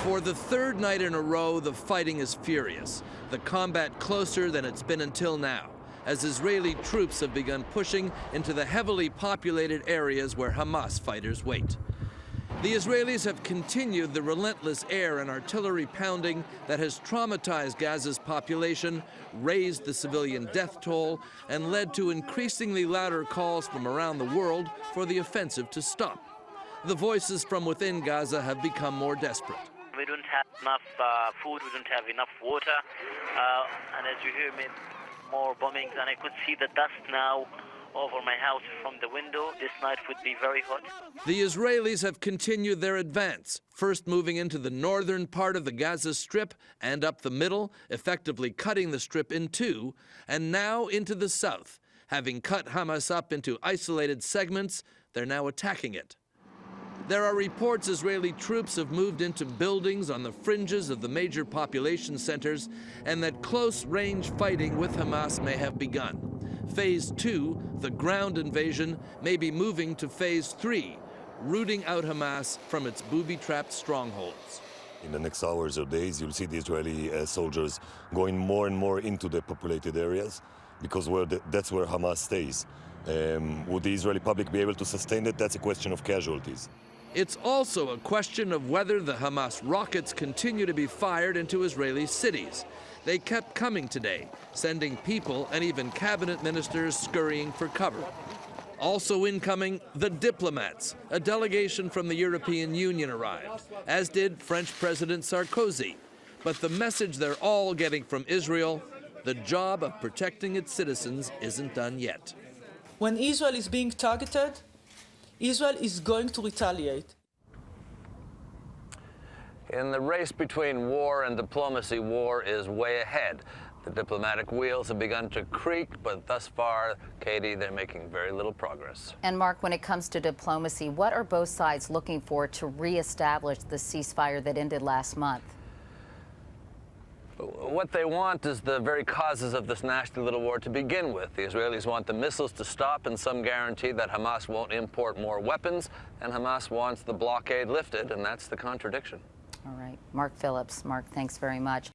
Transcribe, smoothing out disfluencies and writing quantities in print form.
For the third night in a row, the fighting is furious, the combat closer than it's been until now, as Israeli troops have begun pushing into the heavily populated areas where Hamas fighters wait. The Israelis have continued the relentless air and artillery pounding that has traumatized Gaza's population, raised the civilian death toll, and led to increasingly louder calls from around the world for the offensive to stop. The voices from within Gaza have become more desperate. We don't have enough food, we don't have enough water, and as you hear me, more bombings, and I could see the dust now over my house from the window. This night would be very hot. The Israelis have continued their advance, first moving into the northern part of the Gaza Strip and up the middle, effectively cutting the Strip in two, and now into the south. Having cut Hamas up into isolated segments, they're now attacking it. There are reports Israeli troops have moved into buildings on the fringes of the major population centers and that close-range fighting with Hamas may have begun. Phase 2, the ground invasion, may be moving to Phase 3, rooting out Hamas from its booby-trapped strongholds. In the next hours or days, you'll see the Israeli soldiers going more and more into the populated areas because that's where Hamas stays. Would the Israeli public be able to sustain it? That's a question of casualties. It's also a question of whether the Hamas rockets continue to be fired into Israeli cities. They kept coming today, sending people and even cabinet ministers scurrying for cover. Also incoming, the diplomats. A delegation from the European Union arrived, as did French President Sarkozy. But the message they're all getting from Israel, the job of protecting its citizens isn't done yet. When Israel is being targeted, Israel is going to retaliate. In the race between war and diplomacy, war is way ahead. The diplomatic wheels have begun to creak, but thus far, Katie, they're making very little progress. And Mark, when it comes to diplomacy, what are both sides looking for to reestablish the ceasefire that ended last month? What they want is the very causes of this nasty little war to begin with. The Israelis want the missiles to stop and some guarantee that Hamas won't import more weapons, and Hamas wants the blockade lifted, and that's the contradiction. All right. Mark Phillips. Mark, thanks very much.